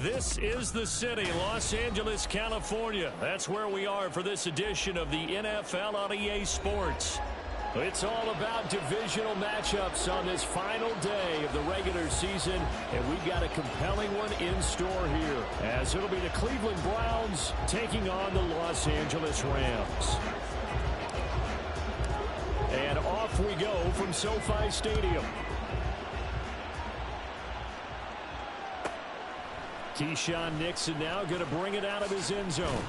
This is the city, Los Angeles, California. That's where we are for this edition of the NFL on EA Sports. It's all about divisional matchups on this final day of the regular season, and we've got a compelling one in store here, as it'll be the Cleveland Browns taking on the Los Angeles Rams. And off we go from SoFi Stadium. Keyshawn Nixon now going to bring it out of his end zone.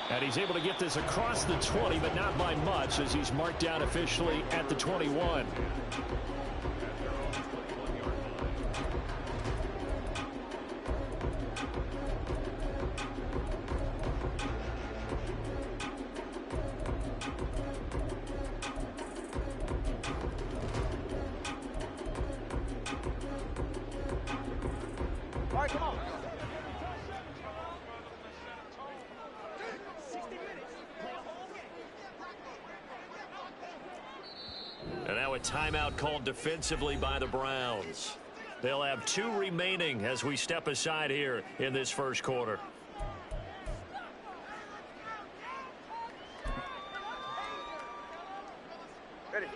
And he's able to get this across the 20, but not by much, as he's marked down officially at the 21. All right, come on. And now a timeout called defensively by the Browns. They'll have 2 remaining as we step aside here in this first quarter. Ready.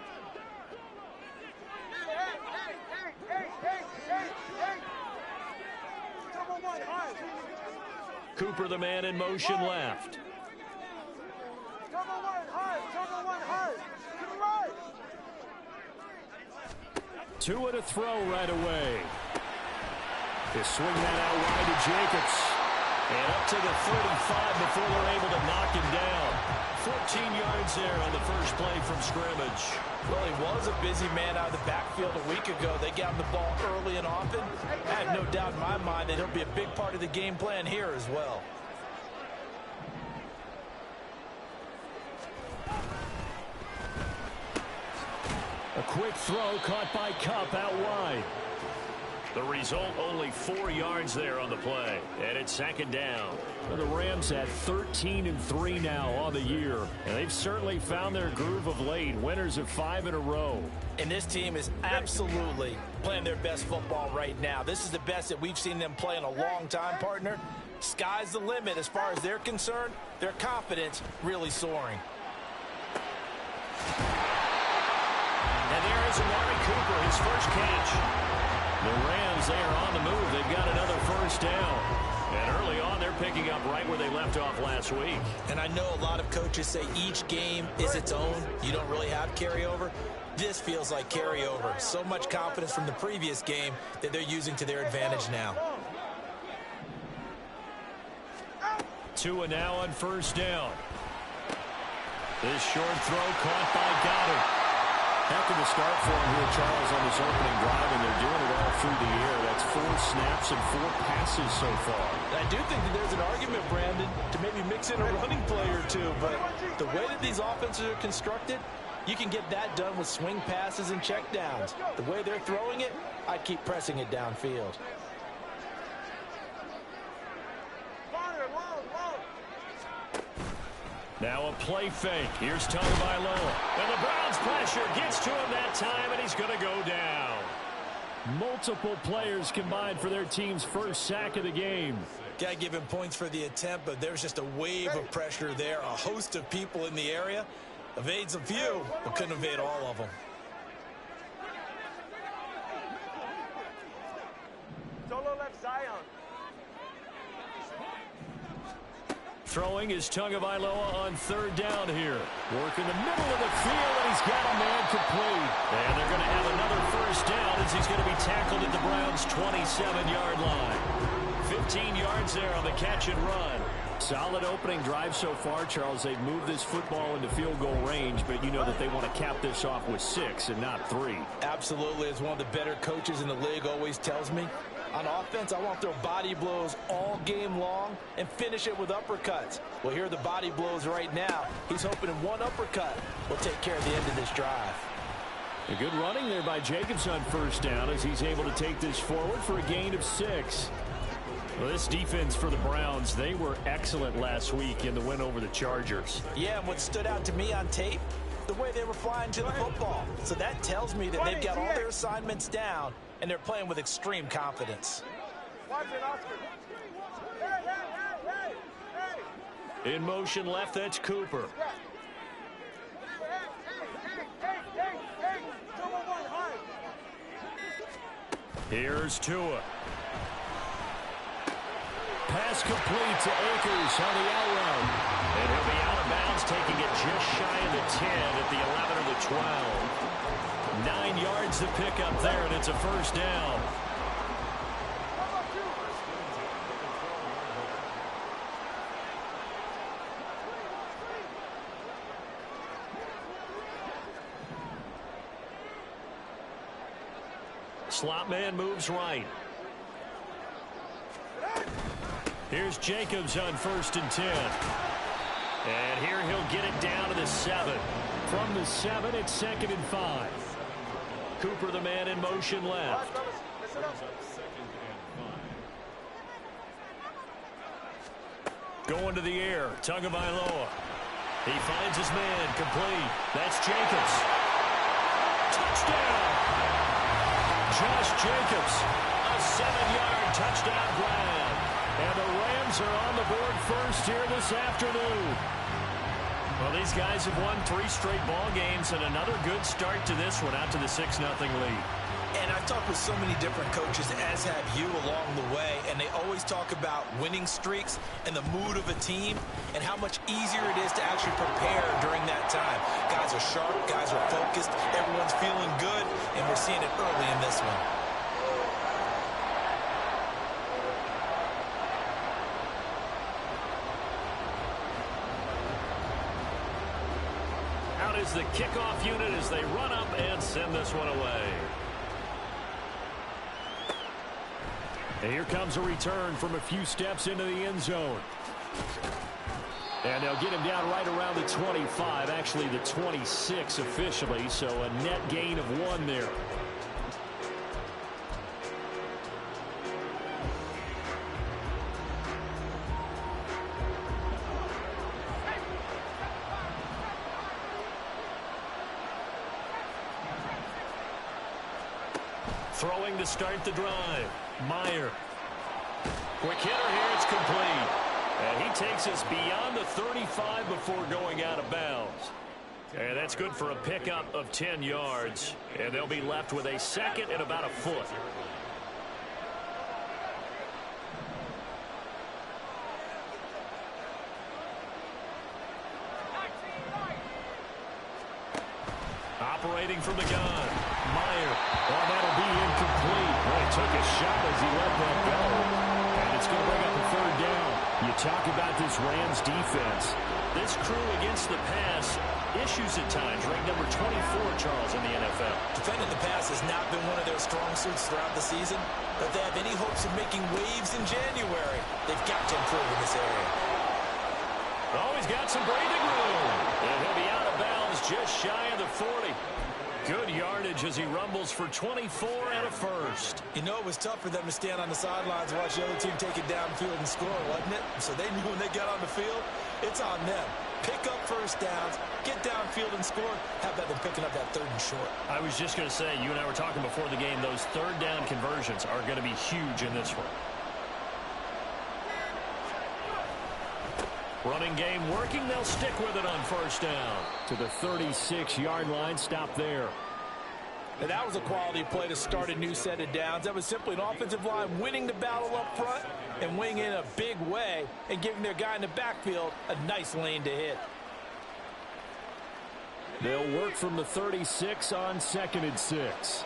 Cooper, the man in motion left. Tua to throw right away. They swing that out wide to Jacobs. And up to the 35 before they're able to knock him down. 14 yards there on the first play from scrimmage. Well, he was a busy man out of the backfield a week ago. They got him the ball early and often. I have no doubt in my mind that he'll be a big part of the game plan here as well. A quick throw caught by Kupp out wide. The result, only 4 yards there on the play. And it's second down. Well, the Rams at 13-3 now on the year. And they've certainly found their groove of late. Winners of 5 in a row. And this team is absolutely playing their best football right now. This is the best that we've seen them play in a long time, partner. Sky's the limit as far as they're concerned. Their confidence really soaring. And there is Amari Cooper, his first catch. The Rams, they are on the move. They've got another first down. And early on, they're picking up right where they left off last week. And I know a lot of coaches say each game is its own. You don't really have carryover. This feels like carryover. So much confidence from the previous game that they're using to their advantage now. Tua now on first down. This short throw caught by Goddard. Heck of a start for him here, Charles, on this opening drive, and they're doing it all through the air. That's 4 snaps and 4 passes so far. I do think that there's an argument, Brandon, to maybe mix in a running play or two, but the way that these offenses are constructed, you can get that done with swing passes and checkdowns. The way they're throwing it, I'd keep pressing it downfield. Now a play fake. Here's Tagovailoa. And the Browns pressure gets to him that time, and he's going to go down. Multiple players combined for their team's first sack of the game. Got to give him points for the attempt, but there's just a wave of pressure there. A host of people in the area. Evades a few, but couldn't evade all of them. Solo left Zion. Throwing is Tagovailoa on third down here. Work in the middle of the field, and he's got a man complete. And they're going to have another first down as he's going to be tackled at the Browns' 27-yard line. 15 yards there on the catch and run. Solid opening drive so far, Charles. They've moved this football into field goal range, but you know that they want to cap this off with 6 and not 3. Absolutely. As one of the better coaches in the league always tells me, on offense, I want to throw body blows all game long and finish it with uppercuts. Well, here are the body blows right now. He's hoping in one uppercut will take care of the end of this drive. A good running there by Jacobs on first down as he's able to take this forward for a gain of 6. Well, this defense for the Browns, they were excellent last week in the win over the Chargers. Yeah, and what stood out to me on tape, the way they were flying to the football. So that tells me that they've got all their assignments down, and they're playing with extreme confidence. Watch it, Oscar. In motion left, that's Cooper. Here's Tua. Pass complete to Akers on the out route. And he'll be out of bounds, taking it just shy of the 10 at the 11 or the 12. 9 yards to pick up there, and it's a first down. Slot man moves right. Here's Jacobs on 1st and 10. And here he'll get it down to the 7. From the 7, it's 2nd and 5. Cooper, the man in motion left. Going to the air, Tagovailoa. He finds his man, complete. That's Jacobs. Touchdown! Josh Jacobs, a 7-yard touchdown grab. And the Rams are on the board first here this afternoon. Well, these guys have won 3 straight ball games and another good start to this one out to the 6-0 lead. And I've talked with so many different coaches, as have you, along the way, and they always talk about winning streaks and the mood of a team and how much easier it is to actually prepare during that time. Guys are sharp, guys are focused, everyone's feeling good, and we're seeing it early in this one. Out is the kickoff unit as they run up and send this one away. And here comes a return from a few steps into the end zone. And they'll get him down right around the 25, actually the 26 officially, so a net gain of 1 there. Throwing to start the drive. Meyer. Quick hitter here. It's complete. And he takes us beyond the 35 before going out of bounds. And that's good for a pickup of 10 yards. And they'll be left with a 2nd and about a foot. Operating from the gun. Meyer. Oh, that'll be incomplete. Boy, he took a shot as he let that go. And it's going to bring up a 3rd down. You talk about this Rams defense. This crew against the pass, issues at times. Ranked number 24, Charles, in the NFL. Defending the pass has not been one of their strong suits throughout the season. But if they have any hopes of making waves in January, they've got to improve in this area. Oh, he's got some breathing room. And he'll be out of bounds just shy of the 40. Good yardage as he rumbles for 24 and a first. You know, it was tough for them to stand on the sidelines and watch the other team take it downfield and score, wasn't it? So they knew when they got on the field, it's on them. Pick up first downs, get downfield and score. How about them picking up that 3rd and short? I was just going to say, you and I were talking before the game, those 3rd down conversions are going to be huge in this one. Running game working. They'll stick with it on 1st down. To the 36-yard line. Stop there. And that was a quality play to start a new set of downs. That was simply an offensive line winning the battle up front and winning in a big way and giving their guy in the backfield a nice lane to hit. They'll work from the 36 on 2nd and 6.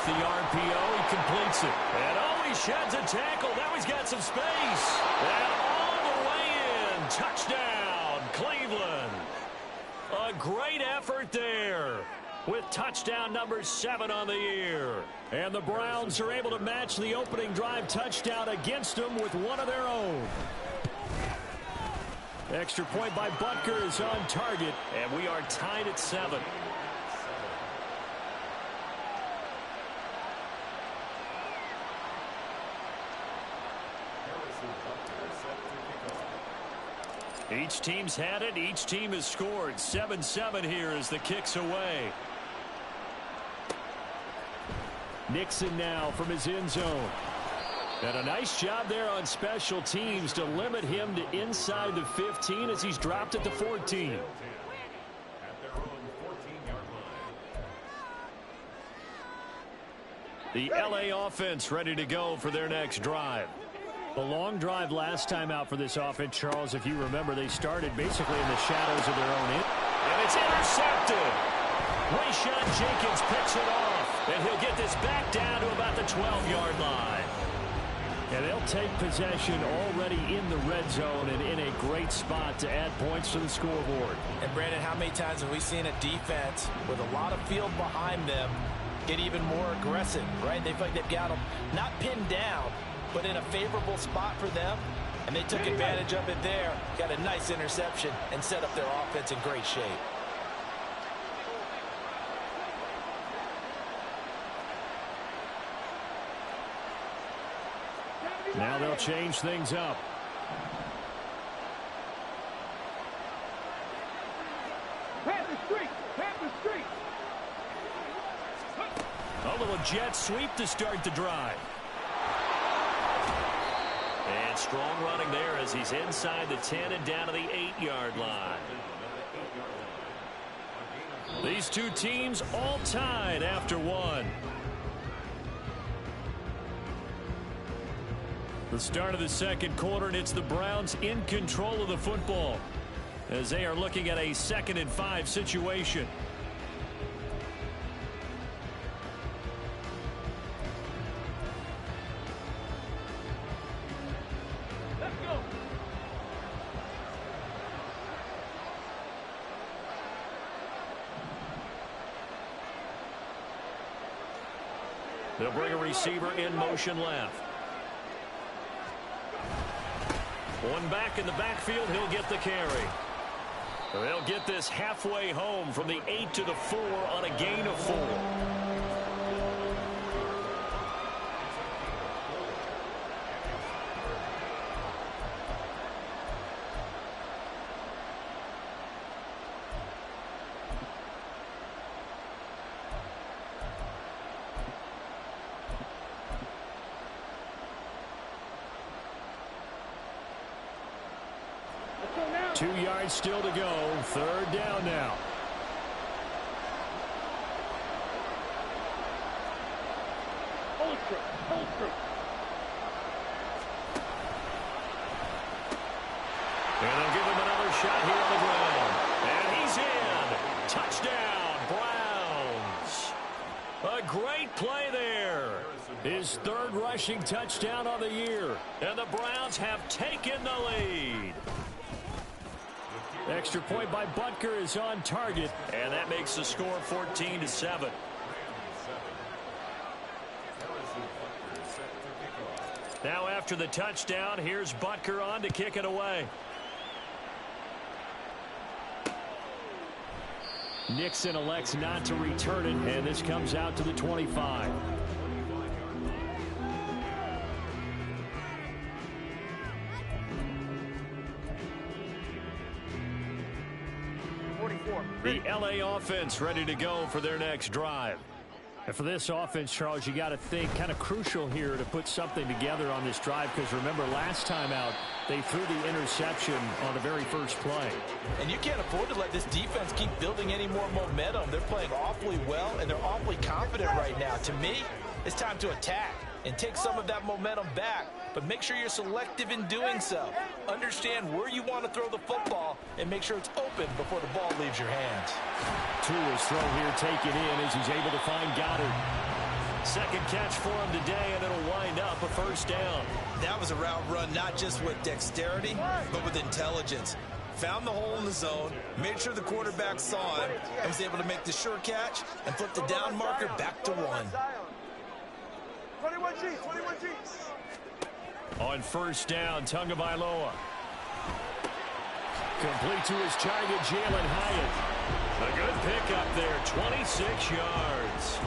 The RPO, he completes it. And oh, he sheds a tackle. Now he's got some space. And all the way in. Touchdown, Cleveland. A great effort there with touchdown number 7 on the year. And the Browns are able to match the opening drive touchdown against them with one of their own. Extra point by Butker is on target, and we are tied at 7. Each team's had it. Each team has scored. 7-7 here as the kick's away. Nixon now from his end zone. And a nice job there on special teams to limit him to inside the 15 as he's dropped at the 14. The LA offense ready to go for their next drive. A long drive last time out for this offense, Charles. If you remember, they started basically in the shadows of their own end. And it's intercepted. Rayshawn Jenkins picks it off. And he'll get this back down to about the 12-yard line. And they'll take possession already in the red zone and in a great spot to add points to the scoreboard. And, Brandon, how many times have we seen a defense with a lot of field behind them get even more aggressive, right? They feel like they've got them not pinned down, but in a favorable spot for them. And they took advantage of it there, got a nice interception, and set up their offense in great shape. Now they'll change things up. A little jet sweep to start the drive. And strong running there as he's inside the 10 and down to the 8-yard line. These two teams all tied after one. The start of the second quarter, and it's the Browns in control of the football as they are looking at a 2nd and 5 situation. Let's go. They'll bring a receiver in motion left. One back in the backfield, he'll get the carry. They'll get this halfway home from the 8 to the 4 on a gain of 4. Now. 2 yards still to go. 3rd down now. Hold true. Hold true. And they'll give him another shot here on the ground. And he's in. Touchdown, Browns. A great play there. His 3rd rushing touchdown on the year. And the Browns have taken the lead. Extra point by Butker is on target, and that makes the score 14-7. Now after the touchdown, here's Butker on to kick it away. Nixon elects not to return it, and this comes out to the 25. The LA offense ready to go for their next drive. And for this offense, Charles, you got to think kind of crucial here to put something together on this drive, because remember last time out they threw the interception on the very first play. And you can't afford to let this defense keep building any more momentum. They're playing awfully well, and they're awfully confident right now. To me, it's time to attack and take some of that momentum back, but make sure you're selective in doing so. Understand where you want to throw the football and make sure it's open before the ball leaves your hands. Tua's throw here taken in as he's able to find Goddard. 2nd catch for him today, and it'll wind up a 1st down. That was a route run not just with dexterity, but with intelligence. Found the hole in the zone, made sure the quarterback saw him, and was able to make the sure catch and flip the down marker back to 1. 21G, 21G. On 1st down, Tagovailoa. Complete to his target, Jalen Hyatt. A good pickup there, 26 yards.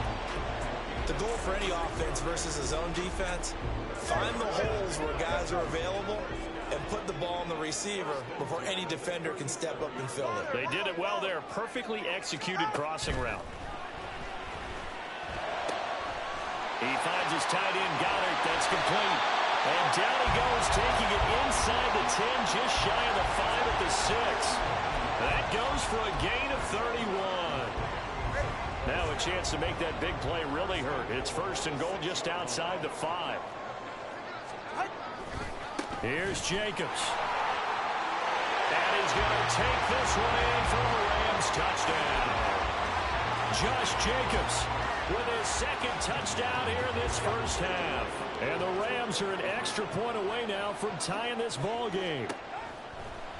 The goal for any offense versus a zone defense, find the holes where guys are available and put the ball on the receiver before any defender can step up and fill it. They did it well there. Perfectly executed crossing route. He finds his tight end, Goddard. That's complete. And down he goes, taking it inside the 10, just shy of the 5 at the 6. That goes for a gain of 31. Now a chance to make that big play really hurt. It's first and goal just outside the 5. Here's Jacobs. And he's going to take this one in for a Rams touchdown. Josh Jacobs with his second touchdown here in this first half. And the Rams are an extra point away now from tying this ball game.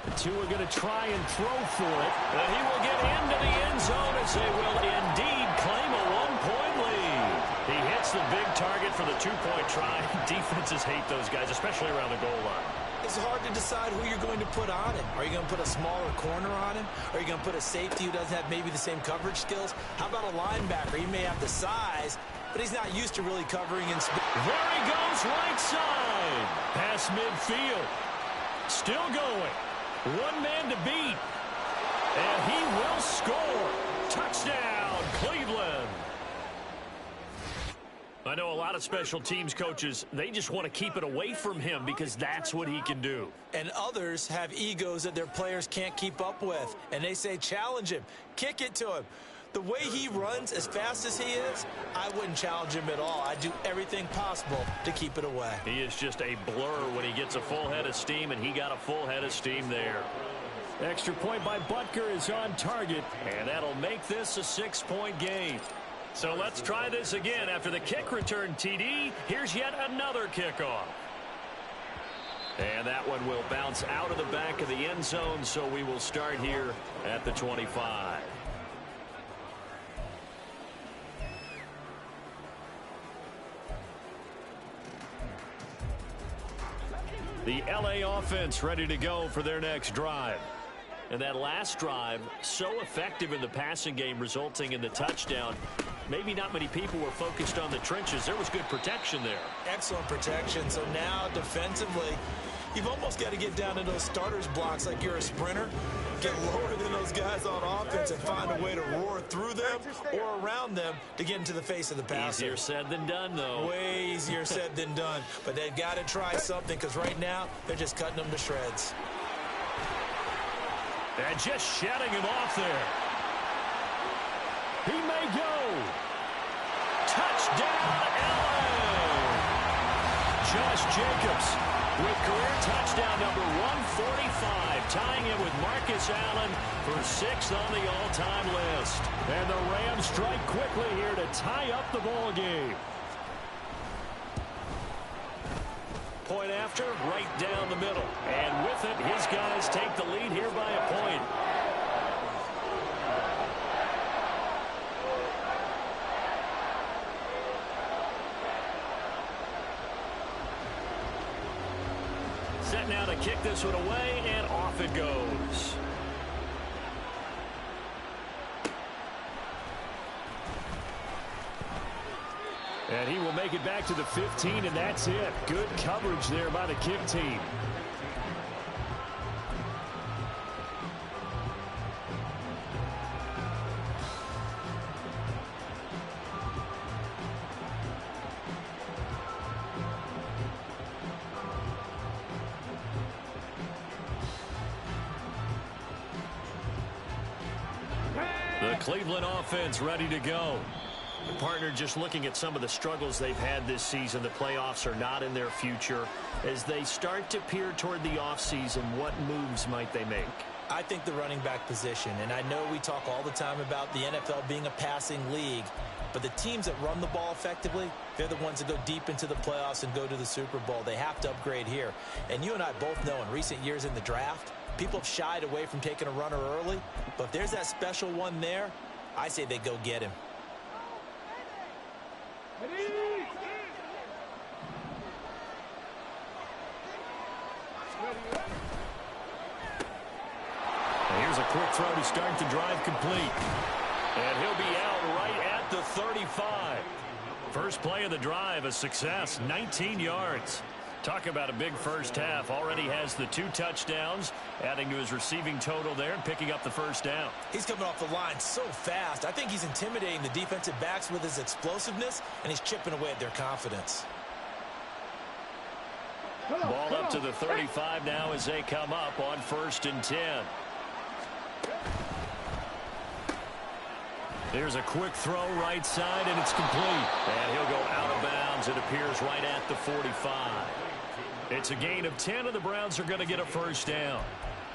The two are going to try and throw for it. And he will get into the end zone as they will indeed claim a one-point lead. He hits the big target for the two-point try. Defenses hate those guys, especially around the goal line. It's hard to decide who you're going to put on him. Are you going to put a smaller corner on him? Are you going to put a safety who doesn't have maybe the same coverage skills? How about a linebacker? He may have the size, but he's not used to really covering in space. There he goes, right side. Past midfield. Still going. One man to beat. And he will score. Touchdown, Cleveland. I know a lot of special teams coaches, they just want to keep it away from him because that's what he can do. And others have egos that their players can't keep up with. And they say, challenge him. Kick it to him. The way he runs, as fast as he is, I wouldn't challenge him at all. I'd do everything possible to keep it away. He is just a blur when he gets a full head of steam, and he got a full head of steam there. Extra point by Butker is on target, and that'll make this a 6-point game. So let's try this again. After the kick return TD, here's yet another kickoff. And that one will bounce out of the back of the end zone, so we will start here at the 25. The LA offense ready to go for their next drive. And that last drive, so effective in the passing game, resulting in the touchdown. Maybe not many people were focused on the trenches. There was good protection there. Excellent protection. So now defensively, you've almost got to get down to those starters blocks like you're a sprinter. Get lower than those guys on offense and find a way to roar through them or around them to get into the face of the passer. Easier said than done, though. Way easier said than done. But they've got to try something because right now they're just cutting them to shreds. And just shutting him off there. He may go. Touchdown, LA! Josh Jacobs with career touchdown number 145, tying it with Marcus Allen for 6th on the all-time list. And the Rams strike quickly here to tie up the ball game. Point after, right down the middle. And with it, his guys take the lead here by a point. Set now to kick this one away, and off it goes. And he will make it back to the 15, and that's it. Good coverage there by the kick team. The Cleveland offense ready to go. The partner just looking at some of the struggles they've had this season. The playoffs are not in their future. As they start to peer toward the offseason, what moves might they make? I think the running back position, and I know we talk all the time about the NFL being a passing league, but the teams that run the ball effectively, they're the ones that go deep into the playoffs and go to the Super Bowl. They have to upgrade here. And you and I both know in recent years in the draft, people have shied away from taking a runner early, but if there's that special one there, I say they go get him. Here's a quick throw to start the drive complete. And he'll be out right at the 35. First play of the drive, a success, 19 yards. Talk about a big first half. Already has the 2 touchdowns, adding to his receiving total there and picking up the first down. He's coming off the line so fast. I think he's intimidating the defensive backs with his explosiveness, and he's chipping away at their confidence. Ball up to the 35 now as they come up on 1st and 10. There's a quick throw right side, and it's complete. And he'll go out of bounds. It appears right at the 45. It's a gain of 10, and the Browns are going to get a first down.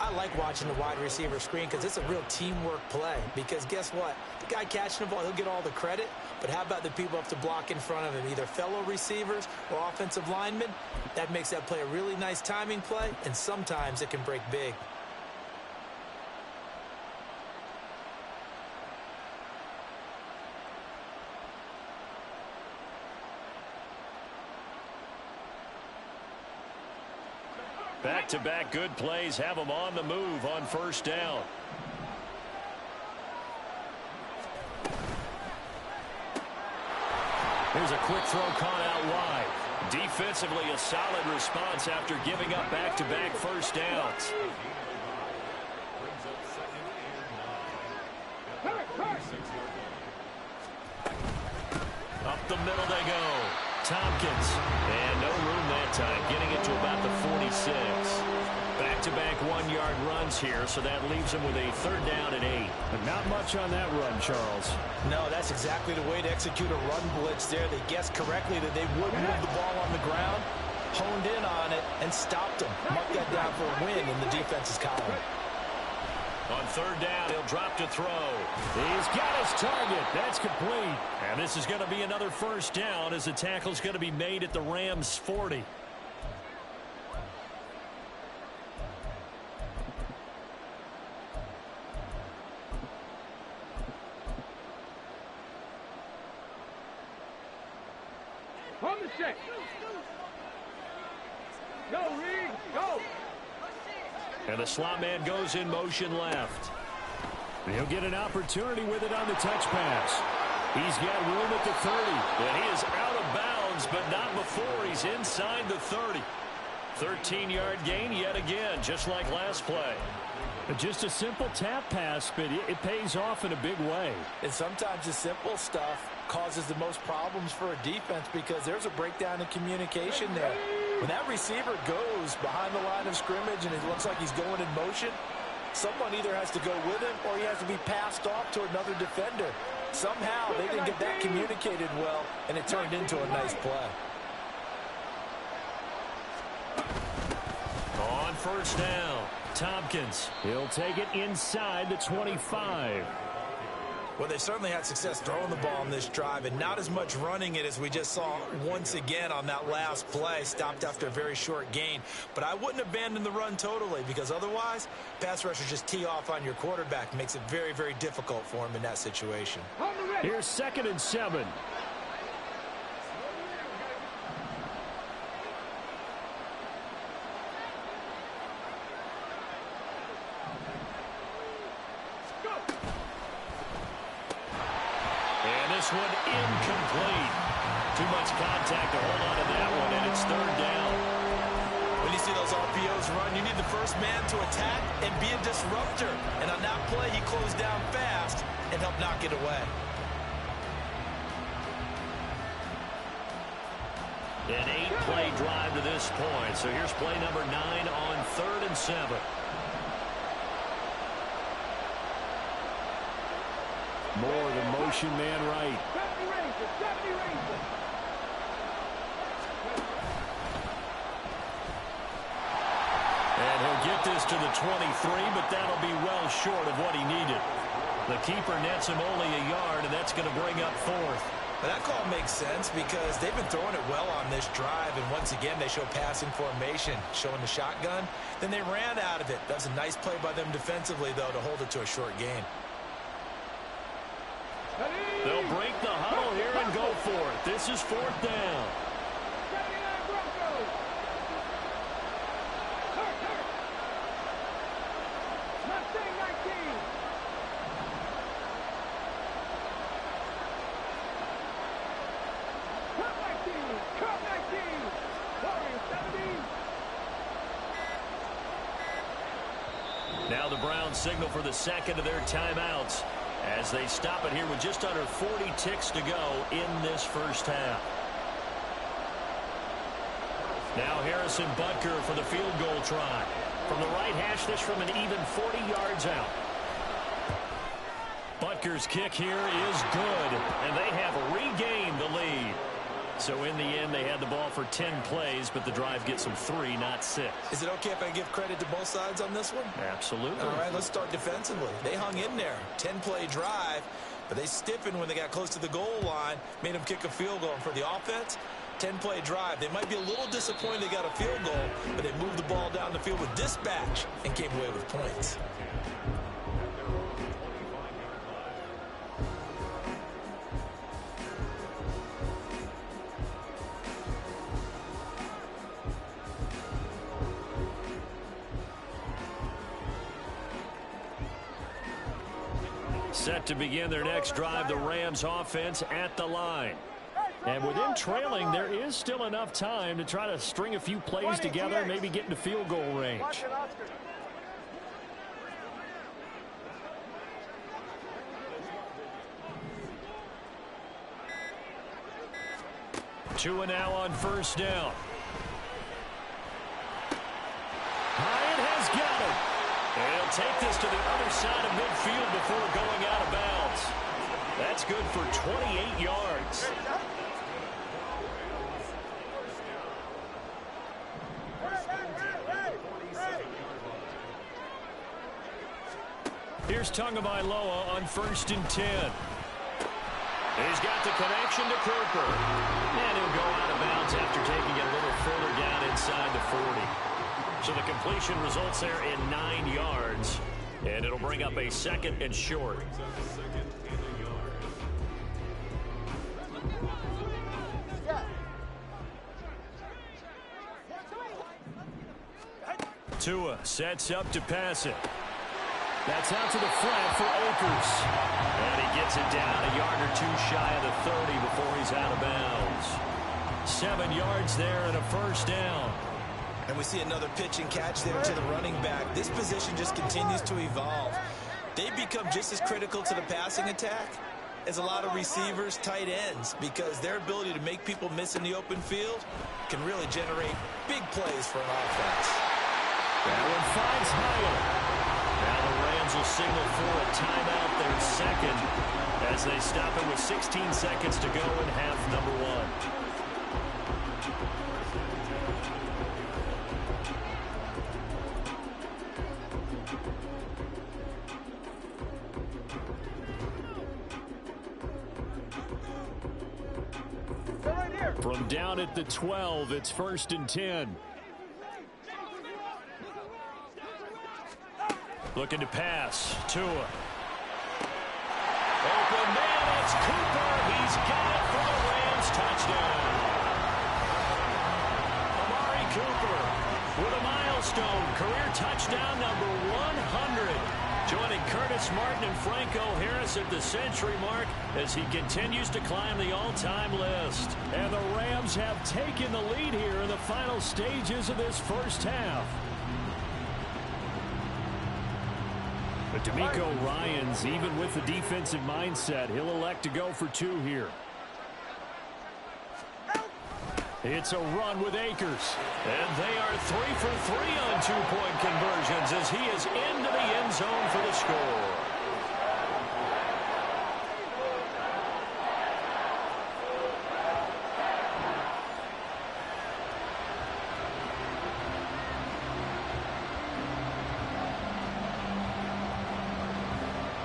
I like watching the wide receiver screen because it's a real teamwork play. Because guess what? The guy catching the ball, he'll get all the credit. But how about the people up to block in front of him, either fellow receivers or offensive linemen? That makes that play a really nice timing play, and sometimes it can break big. Back-to-back good plays have them on the move on 1st down. Here's a quick throw caught out wide. Defensively, a solid response after giving up back-to-back first downs. Up the middle they go. Tompkins. And no room that time, getting it to about the 46. Back-to-back 1-yard runs here, so that leaves him with a 3rd down and 8. But not much on that run, Charles. No, that's exactly the way to execute a run blitz there. They guessed correctly that they would move the ball on the ground, honed in on it, and stopped them. Mark that down for a win in the defense's column. On 3rd down, he'll drop to throw. He's got his target. That's complete. And this is going to be another first down as the tackle's going to be made at the Rams' 40. On the check. Go, Reed. Go. And the slot man goes in motion left. He'll get an opportunity with it on the touch pass. He's got room at the 30. And he is out of bounds, but not before he's inside the 30. 13-yard gain yet again, just like last play. Just a simple tap pass, but it pays off in a big way. And sometimes the simple stuff causes the most problems for a defense because there's a breakdown in communication there. When that receiver goes behind the line of scrimmage and it looks like he's going in motion, someone either has to go with him or he has to be passed off to another defender. Somehow they didn't get that communicated well, and it turned into a nice play. On 1st down, Tompkins. He'll take it inside the 25. Well, they certainly had success throwing the ball on this drive and not as much running it as we just saw once again on that last play. Stopped after a very short gain. But I wouldn't abandon the run totally because otherwise, pass rushers just tee off on your quarterback. Makes it very, very difficult for him in that situation. Here's 2nd and 7. This one incomplete. Too much contact to hold on to that one, and it's 3rd down. When you see those RPOs run, you need the first man to attack and be a disruptor. And on that play, he closed down fast and helped knock it away. An 8-play drive to this point. So here's play number 9 on 3rd and 7. More the motion man right. And he'll get this to the 23, but that'll be well short of what he needed. The keeper nets him only a yard, and that's going to bring up 4th. But that call makes sense because they've been throwing it well on this drive, and once again they show passing formation, showing the shotgun. Then they ran out of it. That was a nice play by them defensively, though, to hold it to a short gain. They'll break the huddle here and go for it. This is 4th down. Now the Browns signal for the second of their timeouts as they stop it here with just under 40 ticks to go in this first half. Now Harrison Butker for the field goal try. From the right hash, this from an even 40 yards out. Butker's kick here is good, and they have regained the lead. So in the end, they had the ball for 10 plays, but the drive gets them 3, not 6. Is it okay if I give credit to both sides on this one? Absolutely. All right, let's start defensively. They hung in there. 10-play drive, but they stiffened when they got close to the goal line, made them kick a field goal. And for the offense, 10-play drive. They might be a little disappointed they got a field goal, but they moved the ball down the field with dispatch and came away with points. Set to begin their next drive, the Rams offense at the line. And with them trailing, there is still enough time to try to string a few plays together, maybe get into field goal range. 2 now on first down. Hyatt has got it. And he'll take this to the other side of midfield before going out of bounds. That's good for 28 yards. Here's Tagovailoa on 1st and 10. He's got the connection to Cooper. And he'll go out of bounds after taking it a little further down inside the 40. So the completion results there in 9 yards. And it'll bring up a 2nd and short. Tua sets up to pass it. That's out to the flat for Akers. And he gets it down a yard or 2 shy of the 30 before he's out of bounds. 7 yards there and a first down. And we see another pitch and catch there to the running back. This position just continues to evolve. They become just as critical to the passing attack as a lot of receivers, tight ends, because their ability to make people miss in the open field can really generate big plays for an offense. That one finds Hyatt. Now the Rams will signal for a timeout, their second, as they stop it with 16 seconds to go in half number 1. From down at the 12, it's 1st and 10. Looking to pass. Tua. Open man, it's Cooper. He's got it for the Rams. Touchdown. Amari Cooper with a milestone. Career touchdown number 100. Joining Curtis Martin and Franco Harris at the century mark as he continues to climb the all-time list. And the Rams have taken the lead here in the final stages of this first half. But DeMeco Ryans, even with the defensive mindset, he'll elect to go for 2 here. It's a run with Akers. And they are 3 for 3 on 2-point conversions as he is into the end zone for the score.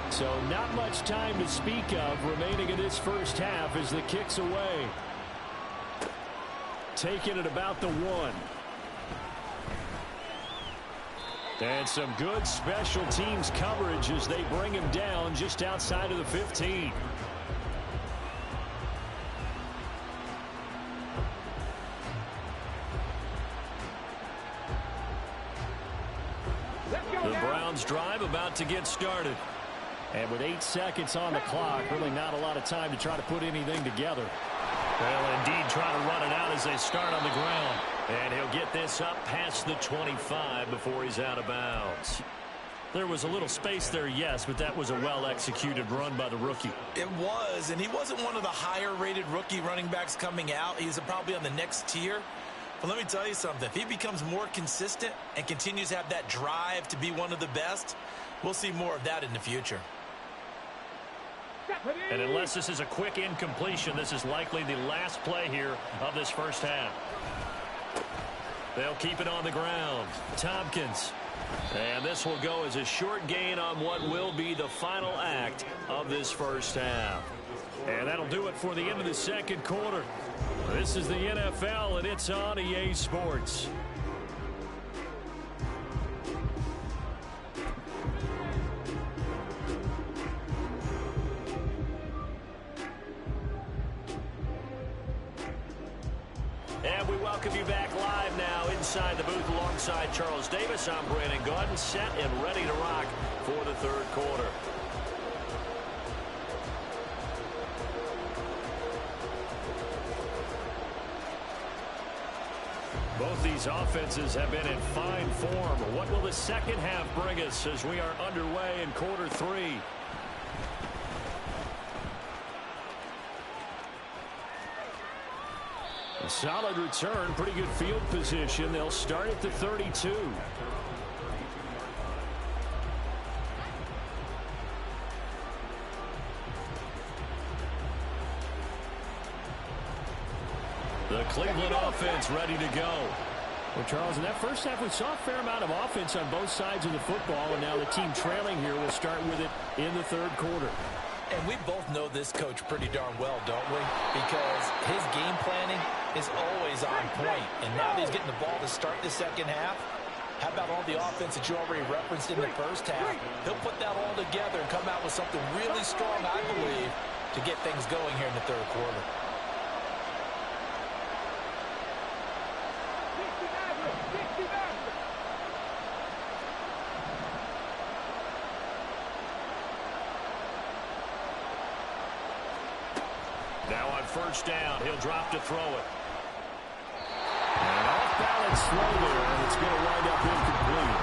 So not much time to speak of remaining in this first half as the kick's away. Taking it about the 1. And some good special teams coverage as they bring him down just outside of the 15. The Browns drive about to get started. And with 8 seconds on the clock, really not a lot of time to try to put anything together. Well, indeed, try to run it out as they start on the ground. And he'll get this up past the 25 before he's out of bounds. There was a little space there, yes, but that was a well-executed run by the rookie. It was, and he wasn't one of the higher-rated rookie running backs coming out. He's probably on the next tier. But let me tell you something. If he becomes more consistent and continues to have that drive to be one of the best, we'll see more of that in the future. And unless this is a quick incompletion, this is likely the last play here of this first half. They'll keep it on the ground. Tompkins. And this will go as a short gain on what will be the final act of this first half. And that'll do it for the end of the second quarter. This is the NFL, and it's on EA Sports. And we welcome you back live now inside the booth alongside Charles Davis. I'm Brandon Gaudin, set and ready to rock for the third quarter. Both these offenses have been in fine form. What will the second half bring us as we are underway in quarter three? A solid return, pretty good field position. They'll start at the 32. The Cleveland offense ready to go. Well, Charles, in that first half, we saw a fair amount of offense on both sides of the football, and now the team trailing here will start with it in the third quarter. And we both know this coach pretty darn well, don't we? Because his game planning is always on point. And now that he's getting the ball to start the second half, how about all the offense that you already referenced in the first half? He'll put that all together and come out with something really strong, I believe, to get things going here in the third quarter. Now on first down, he'll drop to throw it. And off-balance throw there, and it's going to wind up incomplete.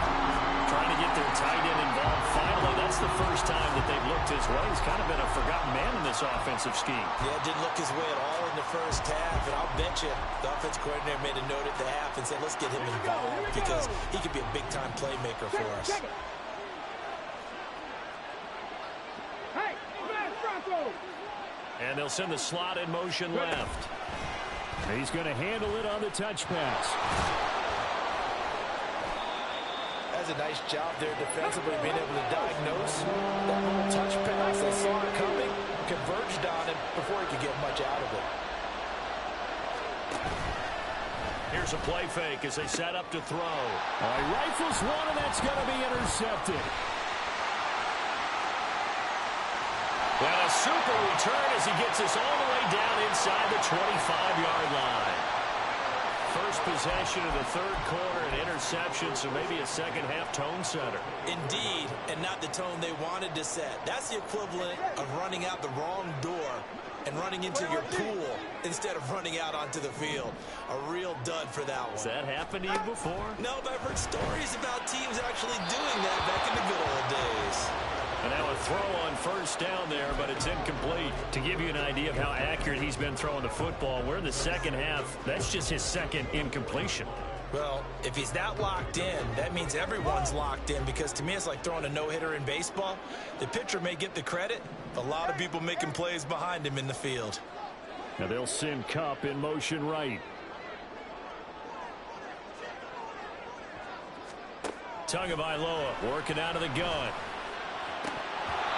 Trying to get their tight end involved. Finally, that's the first time that they've looked his way. He's kind of been a forgotten man in this offensive scheme. Yeah, didn't look his way at all in the first half, and I'll bet you the offense coordinator made a note at the half and said, let's get him involved because he could be a big-time playmaker for us. Hey, Broncos! And they'll send the slot in motion left. He's going to handle it on the touch pass. That's a nice job there defensively, being able to diagnose that little touch pass. They saw it coming, converged on him before he could get much out of it. Here's a play fake as they set up to throw. He rifles one, and that's going to be intercepted. And a super return as he gets us all the way down inside the 25-yard line. First possession of the third quarter, an interception, so maybe a second-half tone setter. Indeed, and not the tone they wanted to set. That's the equivalent of running out the wrong door and running into your pool instead of running out onto the field. A real dud for that one. Has that happened to you before? No, but I've heard stories about teams actually doing that back in the good old days. And now a throw on first down there, but it's incomplete. To give you an idea of how accurate he's been throwing the football, we're in the second half. That's just his second incompletion. Well, if he's that locked in, that means everyone's locked in, because to me it's like throwing a no-hitter in baseball. The pitcher may get the credit, a lot of people making plays behind him in the field. Now they'll send Kupp in motion right. Tagovailoa working out of the gun.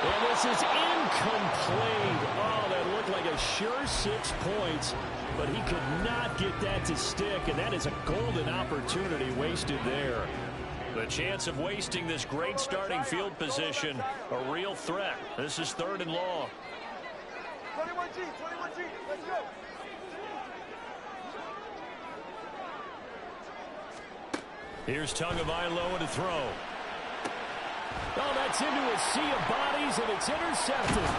And this is incomplete. Oh, that looked like a sure 6 points, but he could not get that to stick, and that is a golden opportunity wasted there. The chance of wasting this great starting field position, a real threat. This is 3rd and long. 21G, let's go. Here's Tagovailoa to throw. Oh, that's into a sea of bodies, and it's intercepted.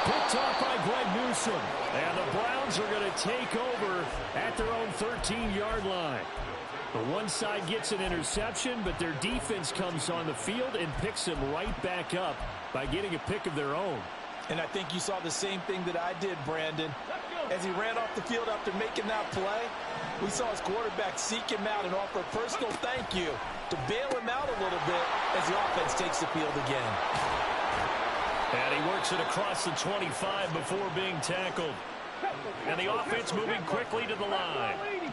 Picked off by Greg Newsome. And the Browns are going to take over at their own 13-yard line. The one side gets an interception, but their defense comes on the field and picks them right back up by getting a pick of their own. And I think you saw the same thing that I did, Brandon. As he ran off the field after making that play, we saw his quarterback seek him out and offer a personal thank you to bail him out a little bit as the offense takes the field again. And he works it across the 25 before being tackled. And the offense moving quickly to the line.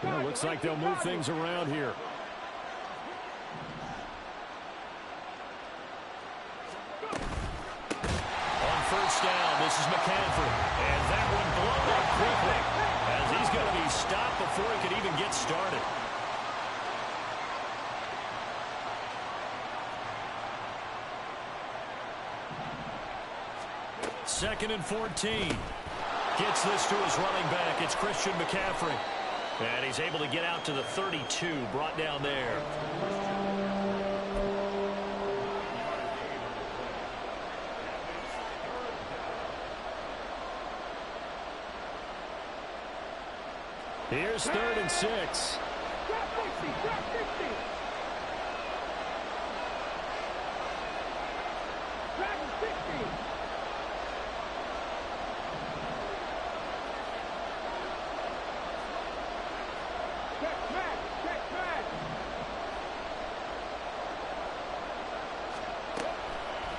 Well, looks like they'll move things around here. On first down, this is McCaffrey. And that one blown up quickly as he's going to be stopped before he could even get started. Second and 14. Gets this to his running back. It's Christian McCaffrey. And he's able to get out to the 32, brought down there. Here's 3rd and 6.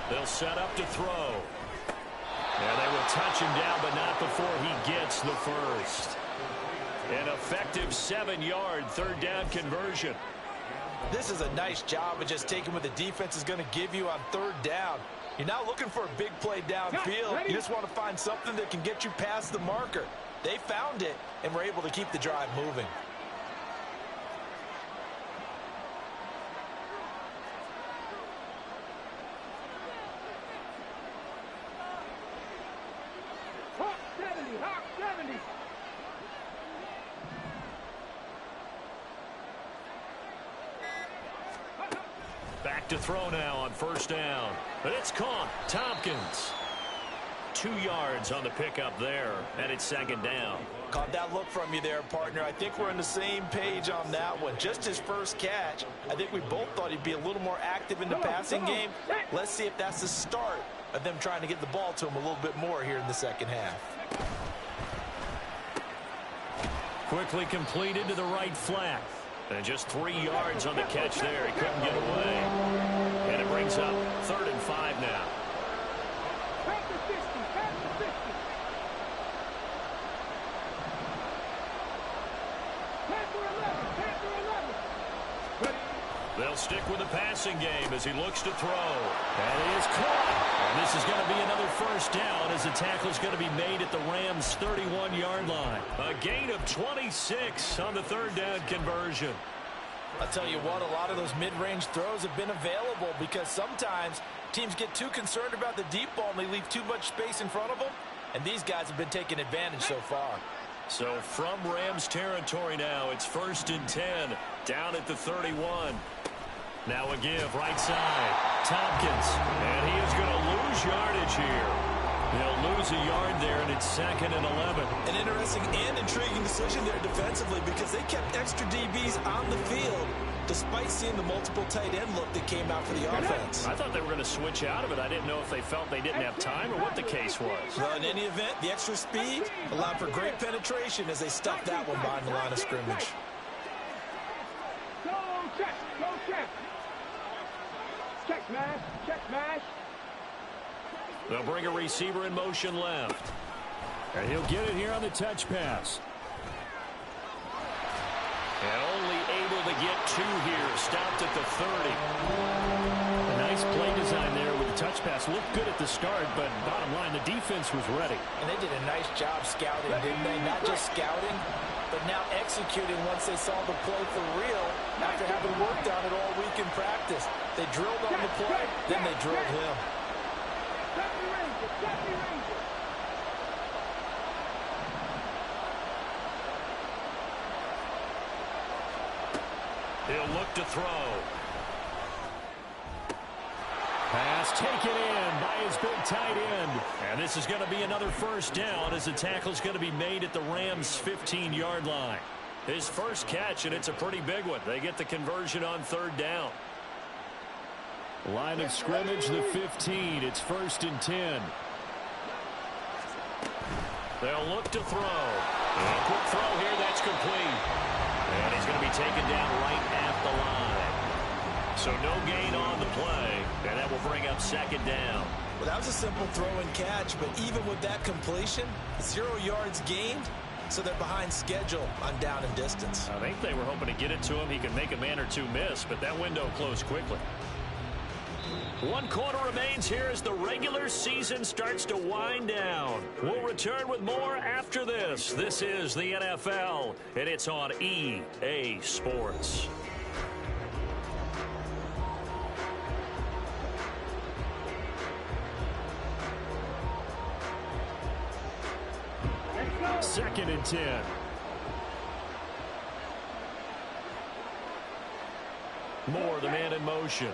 They'll set up to throw. And they will touch him down, but not before he gets the first. An effective 7-yard 3rd down conversion. This is a nice job of just taking what the defense is going to give you on 3rd down. You're not looking for a big play downfield. You just want to find something that can get you past the marker. They found it and were able to keep the drive moving. Back to throw now on first down. But it's caught. Tompkins. 2 yards on the pickup there. And it's 2nd down. Caught that look from you there, partner. I think we're on the same page on that one. Just his first catch. I think we both thought he'd be a little more active in the passing game. Let's see if that's the start of them trying to get the ball to him a little bit more here in the second half. Quickly completed to the right flat. And just 3 yards on the catch there. He couldn't get away. And it brings up 3rd and 5 now. They'll stick with the passing game as he looks to throw. And he is caught. And this is going to be another first down as the tackle is going to be made at the Rams' 31-yard line. A gain of 26 on the 3rd down conversion. I'll tell you what, a lot of those mid-range throws have been available because sometimes teams get too concerned about the deep ball and they leave too much space in front of them. And these guys have been taking advantage so far. So from Rams territory now, it's 1st and 10, down at the 31. Now a give, right side, Tompkins, and he is going to lose yardage here. They'll lose a yard there, and it's 2nd and 11. An interesting and intriguing decision there defensively because they kept extra DBs on the field despite seeing the multiple tight end look that came out for the offense. I thought they were going to switch out of it. I didn't know if they felt they didn't have time or what the case was. Well, in any event, the extra speed allowed for great penetration as they stuffed that one behind the line of scrimmage. Go check, go check. Check smash, check smash. They'll bring a receiver in motion left. And he'll get it here on the touch pass. And only able to get 2 here. Stopped at the 30. A nice play design there with the touch pass. Looked good at the start, but bottom line, the defense was ready. And they did a nice job scouting, didn't they? Not just scouting, but now executing once they saw the play for real after having worked on it all week in practice. They drilled on the play, then they drilled him. He'll look to throw. Pass taken in by his big tight end. And this is going to be another first down as the tackle's going to be made at the Rams' 15-yard line. His first catch, and it's a pretty big one. They get the conversion on third down. Line of scrimmage, the 15. It's 1st and 10. They'll look to throw. A quick throw here, that's complete. And he's going to be taken down right at the line. So no gain on the play, and that will bring up 2nd down. Well, that was a simple throw and catch, but even with that completion, 0 yards gained, so they're behind schedule on down and distance. I think they were hoping to get it to him. He could make a man or two miss, but that window closed quickly. 1 quarter remains here as the regular season starts to wind down. We'll return with more after this. This is the NFL, and it's on EA Sports. Second and 10. Moore, the man in motion.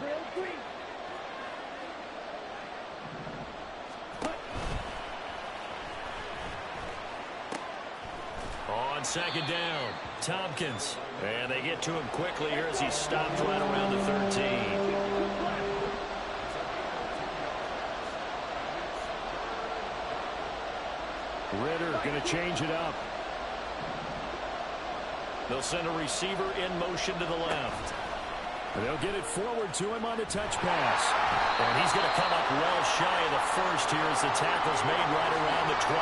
On 2nd down, Tompkins. And they get to him quickly here as he stopped right around the 13. Ritter going to change it up. They'll send a receiver in motion to the left. They'll get it forward to him on the touch pass. And he's going to come up well shy of the first here as the tackle's made right around the 12.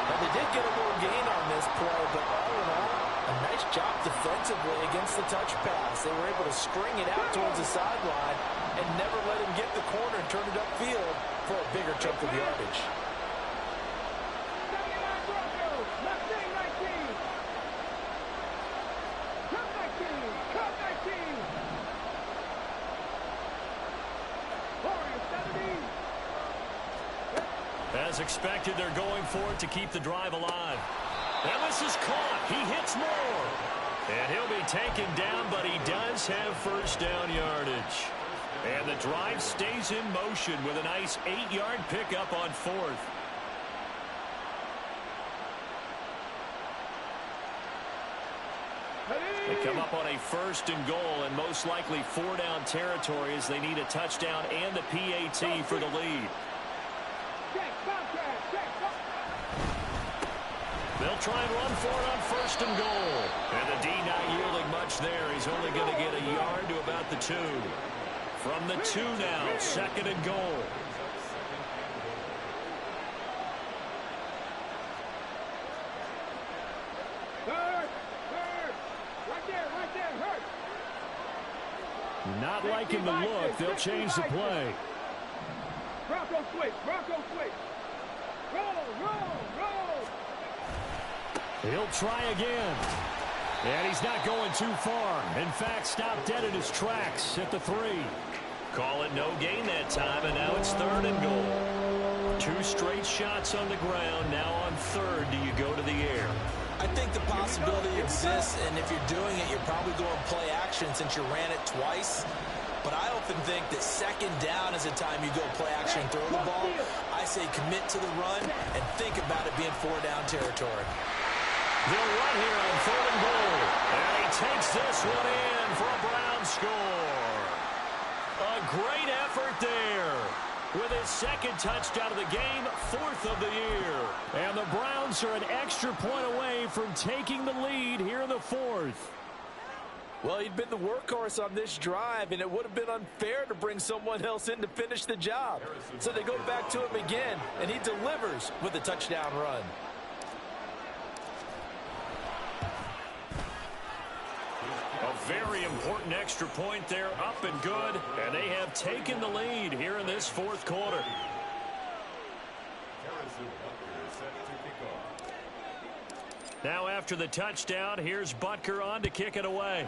Now, they did get a little gain on this play, but all in all, a nice job defensively against the touch pass. They were able to string it out towards the sideline and never let him get the corner and turn it upfield for a bigger chunk of yardage. As expected, they're going for it to keep the drive alive. And this is caught. He hits Moore. And he'll be taken down, but he does have first down yardage. And the drive stays in motion with a nice 8-yard pickup on 4th. They come up on a 1st and goal, and most likely 4-down territory as they need a touchdown and the PAT for the lead. They'll try and run for it on 1st and goal. And the D not yielding much there. He's only going to get a yard to about the 2. From the 2 now, 2nd and goal. Not liking the look. They'll change the play. Bronco switch. Bronco switch. Roll. He'll try again. And he's not going too far. In fact, stopped dead in his tracks at the 3. Call it no gain that time, and now it's 3rd and goal. 2 straight shots on the ground. Now on 3rd, do you go to the air? I think the possibility exists, and if you're doing it, you're probably going play action since you ran it twice. But I often think that 2nd down is the time you go play action and throw the ball. I say commit to the run and think about it being 4-down territory. They'll run here on 3rd and goal. And he takes this one in for a Brown score. A great effort there. With his 2nd touchdown of the game, 4th of the year. And the Browns are an extra point away from taking the lead here in the 4th. Well, he'd been the workhorse on this drive, and it would have been unfair to bring someone else in to finish the job. So they go back to him again, and he delivers with a touchdown run. A very important extra point there, up and good, and they have taken the lead here in this 4th quarter. Now after the touchdown, here's Butker on to kick it away.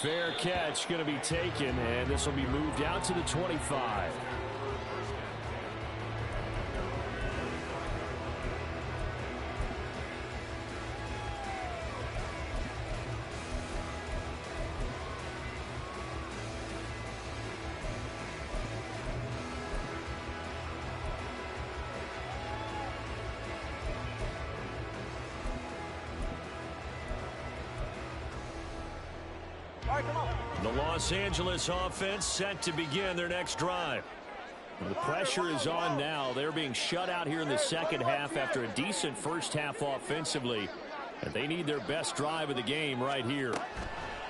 Fair catch going to be taken, and this will be moved out to the 25. The Los Angeles offense set to begin their next drive. The pressure is on now. They're being shut out here in the second half after a decent first half offensively. And they need their best drive of the game right here.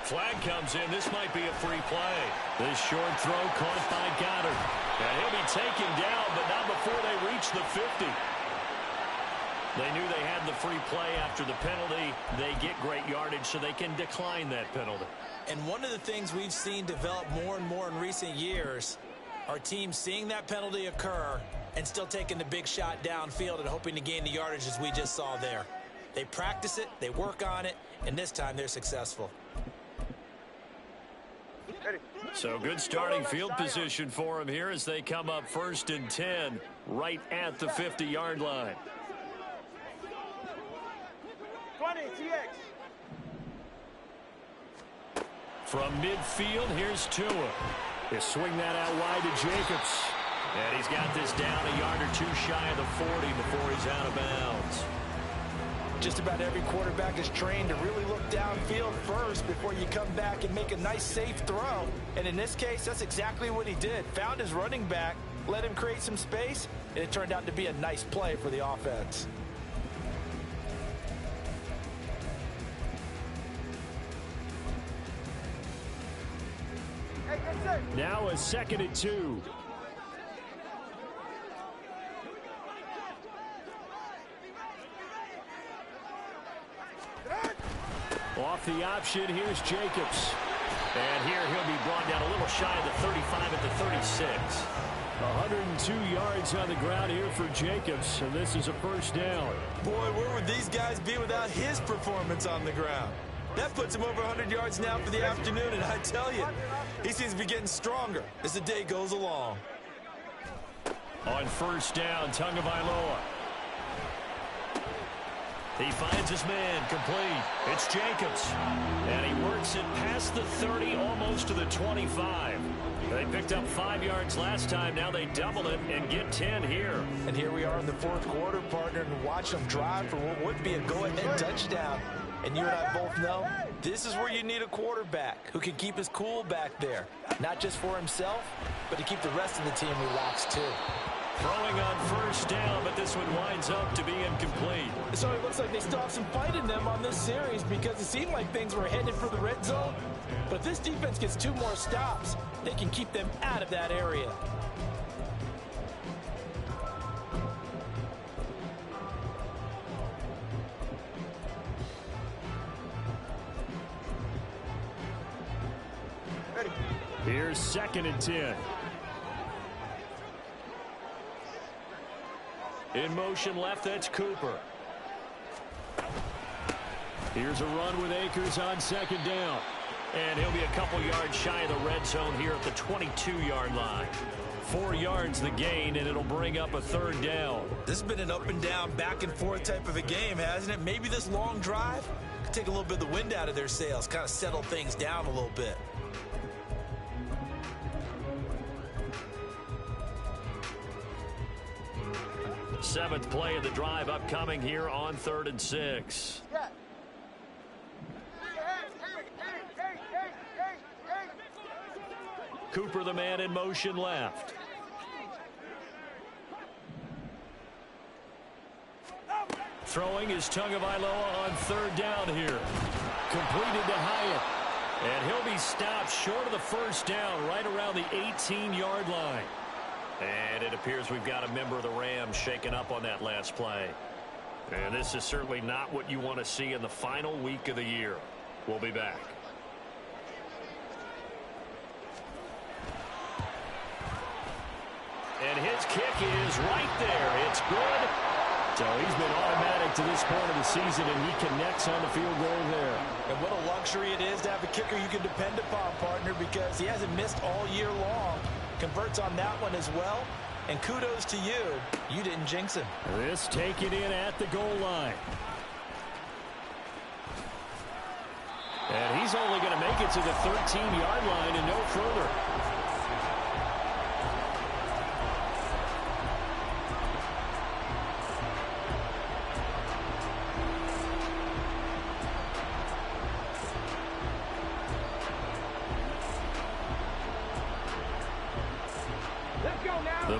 Flag comes in. This might be a free play. This short throw caught by Goddard. And he'll be taken down, but not before they reach the 50. They knew they had the free play after the penalty. They get great yardage, so they can decline that penalty. And one of the things we've seen develop more and more in recent years are teams seeing that penalty occur and still taking the big shot downfield and hoping to gain the yardage as we just saw there. They practice it, they work on it, and this time they're successful. So good starting field position for them here as they come up 1st and 10 right at the 50-yard line. 20, TX. From midfield, here's Tua. He'll swing that out wide to Jacobs. And he's got this down a yard or two shy of the 40 before he's out of bounds. Just about every quarterback is trained to really look downfield first before you come back and make a nice, safe throw. And in this case, that's exactly what he did. Found his running back, let him create some space, and it turned out to be a nice play for the offense. Now a 2nd and 2. Off the option, here's Jacobs. And here he'll be brought down a little shy of the 35 at the 36. 102 yards on the ground here for Jacobs, and this is a first down. Boy, where would these guys be without his performance on the ground? That puts him over 100 yards now for the afternoon, and I tell you, he seems to be getting stronger as the day goes along. On first down, Tagovailoa. He finds his man, complete. It's Jacobs. And he works it past the 30, almost to the 25. They picked up 5 yards last time. Now they double it and get 10 here. And here we are in the fourth quarter, partner, and watch them drive for what would be a go-ahead touchdown. And you and I both know this is where you need a quarterback who can keep his cool back there. Not just for himself, but to keep the rest of the team relaxed too. Throwing on first down, but this one winds up to be incomplete. So it looks like they still have some fight in them on this series because it seemed like things were headed for the red zone. But if this defense gets 2 more stops, they can keep them out of that area. Here's 2nd and 10. In motion left, that's Cooper. Here's a run with Akers on 2nd down. And he'll be a couple yards shy of the red zone here at the 22-yard line. 4 yards the gain, and it'll bring up a 3rd down. This has been an up and down, back and forth type of a game, hasn't it? Maybe this long drive could take a little bit of the wind out of their sails, kind of settle things down a little bit. Seventh play of the drive upcoming here on 3rd and 6. Cooper, the man in motion left. Throwing is Tagovailoa on 3rd down here. Completed to Hyatt. And he'll be stopped short of the first down right around the 18-yard line. And it appears we've got a member of the Rams shaken up on that last play. And this is certainly not what you want to see in the final week of the year. We'll be back. And his kick is right there. It's good. So he's been automatic to this point of the season, and he connects on the field goal there. And what a luxury it is to have a kicker you can depend upon, partner, because he hasn't missed all year long. Converts on that one as well. And kudos to you. You didn't jinx him. This taken in at the goal line. And he's only going to make it to the 13-yard line and no further.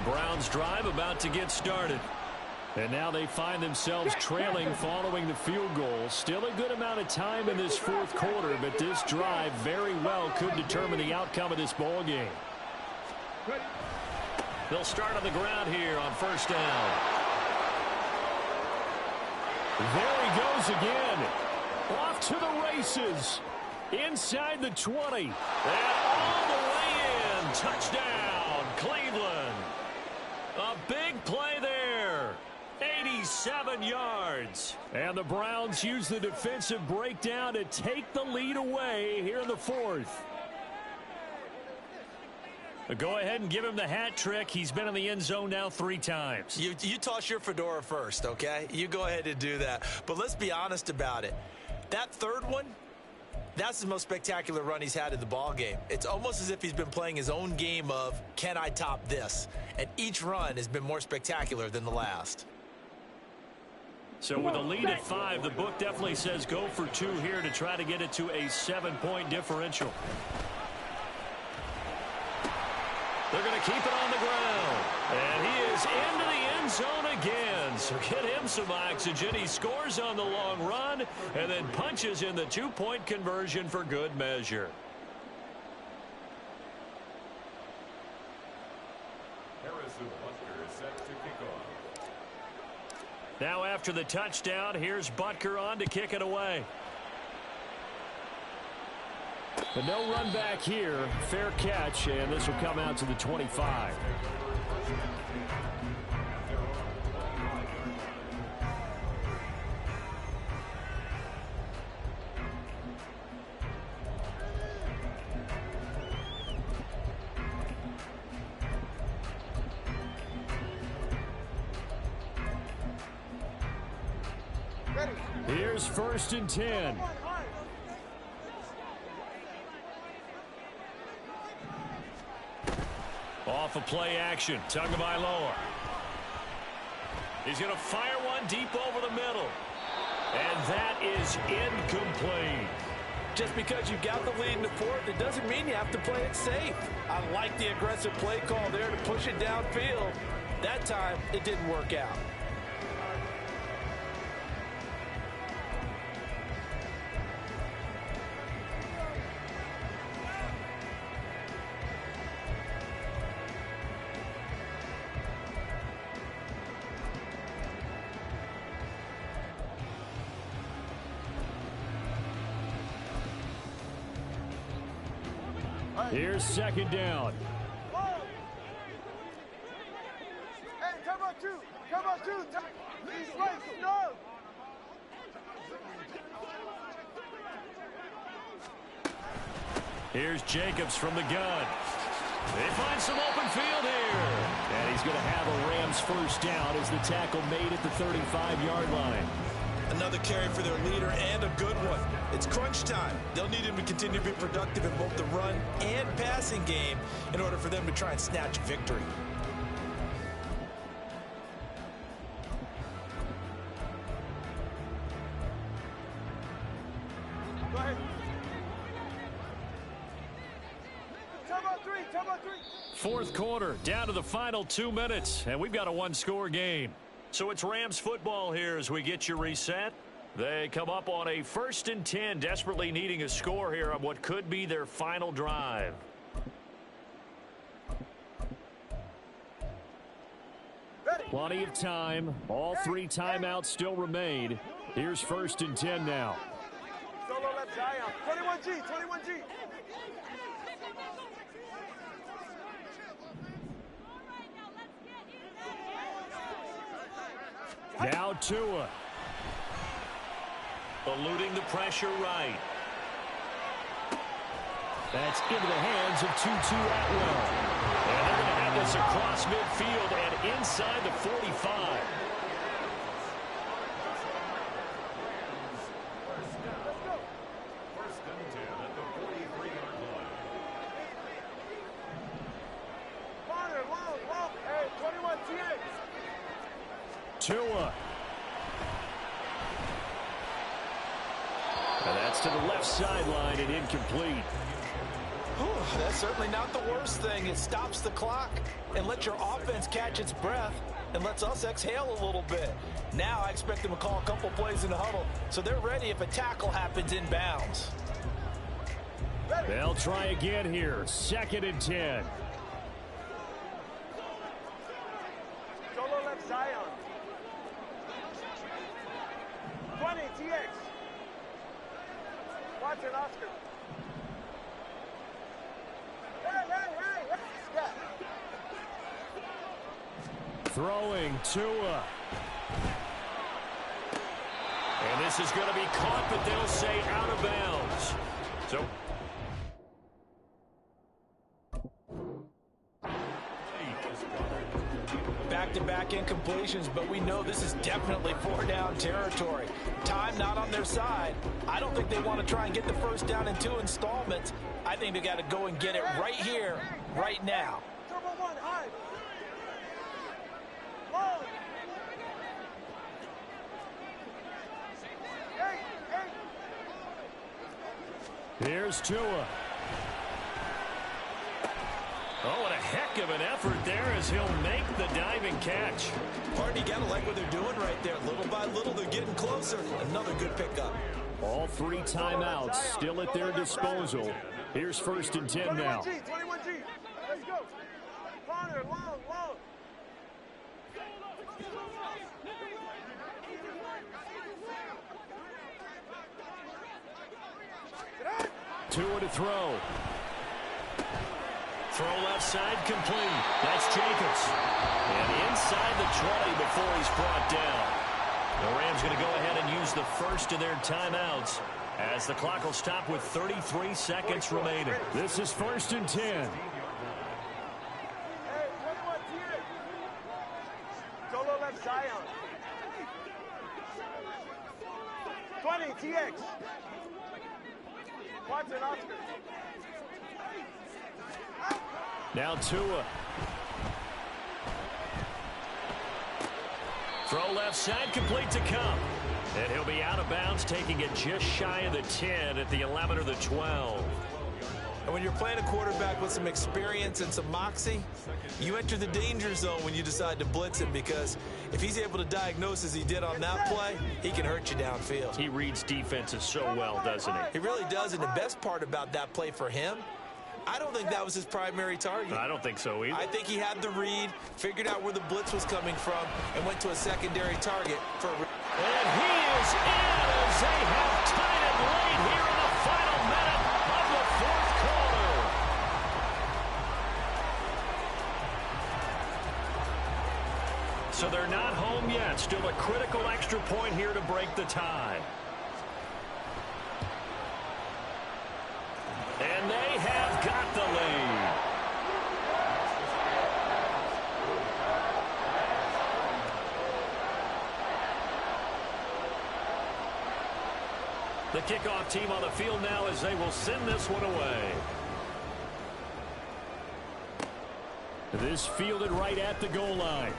Browns drive about to get started. And now they find themselves trailing following the field goal. Still a good amount of time in this fourth quarter, but this drive very well could determine the outcome of this ball game. They'll start on the ground here on first down. There he goes again. Off to the races. Inside the 20. And all the way in. Touchdown, Cleveland. A big play there. 87 yards. And the Browns use the defensive breakdown to take the lead away here in the fourth. But go ahead and give him the hat trick. He's been in the end zone now 3 times. You toss your fedora first, okay? You go ahead and do that. But let's be honest about it. That third one, that's the most spectacular run he's had in the ball game. It's almost as if he's been playing his own game of, can I top this? And each run has been more spectacular than the last. So with a lead at 5, the book definitely says go for 2 here to try to get it to a 7-point differential. They're going to keep it on the ground. And he is into the end zone again. So get him some oxygen. He scores on the long run and then punches in the 2-point conversion for good measure. Harrison Butker is set to kick off. Now after the touchdown, here's Butker on to kick it away. But no run back here. Fair catch, and this will come out to the 25. Here's first and 10. Off of play action, Tagovailoa. He's going to fire one deep over the middle. And that is incomplete. Just because you got the lead in the fourth, it doesn't mean you have to play it safe. I like the aggressive play call there to push it downfield. That time, it didn't work out. Here's second down. Hey, come on, 2. Come on, 2. He's right. No. Here's Jacobs from the gun. They find some open field here. And he's going to have a Rams first down as the tackle made at the 35-yard line. Another carry for their leader and a good one. It's crunch time. They'll need him to continue to be productive in both the run and passing game in order for them to try and snatch victory. Go ahead. Come on, 3. Come on, 3. Fourth quarter, down to the final 2 minutes, and we've got a one-score game. So it's Rams football here as we get you reset. They come up on a first and 10, desperately needing a score here on what could be their final drive. Plenty of time. All 3 timeouts still remain. Here's first and 10 now. Solo left Zion. 21G. 21G. Now Tua. Eluding the pressure right. That's into the hands of Tutu Atwell. And they're going to have this across midfield and inside the 45. First and 10 at the 43-yard line. Long. Hey, 21G. Tua. And that's to the left sideline and incomplete. That's certainly not the worst thing. It stops the clock and lets your offense catch its breath and lets us exhale a little bit. Now I expect them to call a couple plays in the huddle so they're ready if a tackle happens inbounds. They'll try again here. 2nd and 10. Solo left Zion. 20, TX. Watson, Oscar. Hey. Scott. Throwing Tua. And this is going to be caught, but they'll say out of bounds. So back-to-back incompletions, but we know this is definitely 4-down territory. Time not on their side. I don't think they want to try and get the first down in 2 installments. I think they got to go and get it right here, right now. Turbo 1, high. Long. Hey. here's Tua. Oh, what a heck of an effort there as he'll make the diving catch. Partner, you gotta like what they're doing right there. Little by little, they're getting closer. Another good pickup. All 3 timeouts still at their disposal. Here's 1st and 10 now. 21G. Let's go. Corner, long. Tua to throw. Throw left side complete. That's Jacobs. And inside the 20 before he's brought down. The Rams going to go ahead and use the first of their timeouts as the clock will stop with 33 seconds remaining. This is 1st and 10. Hey, 21 TX. Solo left Zion. 20, TX. Watson, Oscar. Now Tua. Throw left side complete to Kupp. And he'll be out of bounds, taking it just shy of the 10 at the 11 or the 12. And when you're playing a quarterback with some experience and some moxie, you enter the danger zone when you decide to blitz him, because if he's able to diagnose as he did on that play, he can hurt you downfield. He reads defenses so well, doesn't he? He really does, and the best part about that play for him, I don't think that was his primary target. I don't think so either. I think he had the read, figured out where the blitz was coming from, and went to a secondary target for a... And he is in as they have tied it late here in the final minute of the 4th quarter. So they're not home yet. Still a critical extra point here to break the tie. And they have got the lead. The kickoff team on the field now as they will send this one away. This fielded right at the goal line.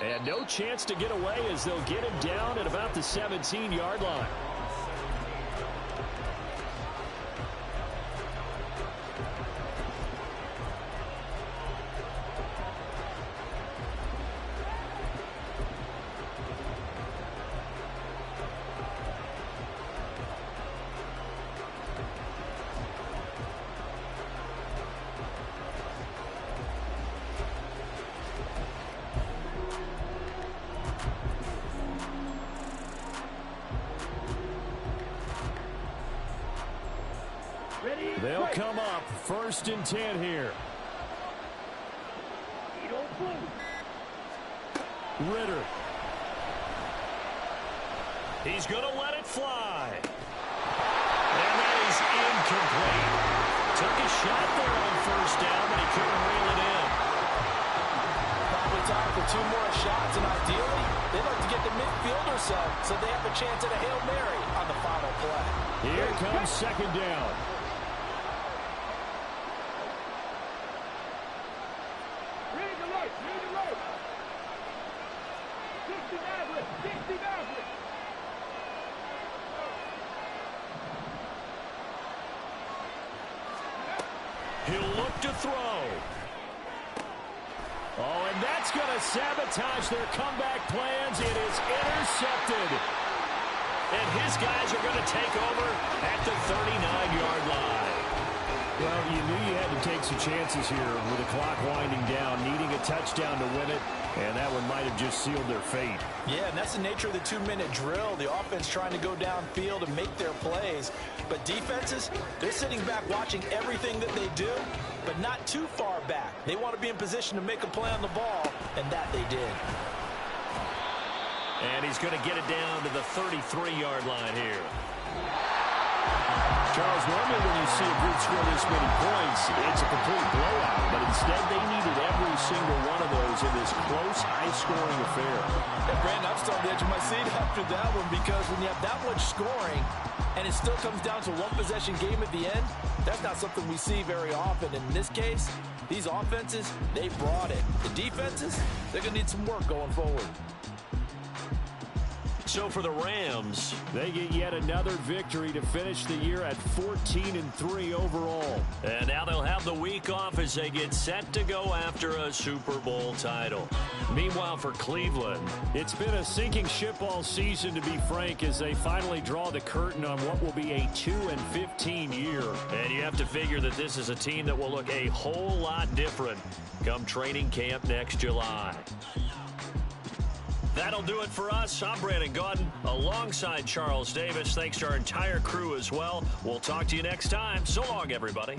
And no chance to get away as they'll get him down at about the 17-yard line. They'll come up 1st and 10 here. Ritter. He's going to let it fly. And that is incomplete. Took a shot there on 1st down, but he couldn't reel it in. Probably time for 2 more shots, and ideally, they'd like to get the midfield or so they have a chance at a Hail Mary on the final play. Here comes 2nd down. He'll look to throw. Oh, and that's going to sabotage their comeback plans. It is intercepted. And his guys are going to take over at the 39-yard line. Well, you knew you had to take some chances here with the clock winding down, needing a touchdown to win it, and that one might have just sealed their fate. Yeah, and that's the nature of the 2-minute drill. The offense trying to go downfield and make their plays. But defenses, they're sitting back watching everything that they do, but not too far back. They want to be in position to make a play on the ball, and that they did. And he's going to get it down to the 33-yard line here. Charles, normally when you see a group score this many points, it's a complete blowout. But instead, they needed every single one of those in this close, high-scoring affair. Yeah, Brandon, I'm still on the edge of my seat after that one because when you have that much scoring and it still comes down to one-possession game at the end, that's not something we see very often. In this case, these offenses, they brought it. The defenses, they're going to need some work going forward. So for the Rams, they get yet another victory to finish the year at 14-3 overall. And now they'll have the week off as they get set to go after a Super Bowl title. Meanwhile, for Cleveland, it's been a sinking ship all season, to be frank, as they finally draw the curtain on what will be a 2-15 year. And you have to figure that this is a team that will look a whole lot different come training camp next July. That'll do it for us. I'm Brandon Gaudin alongside Charles Davis. Thanks to our entire crew as well. We'll talk to you next time. So long, everybody.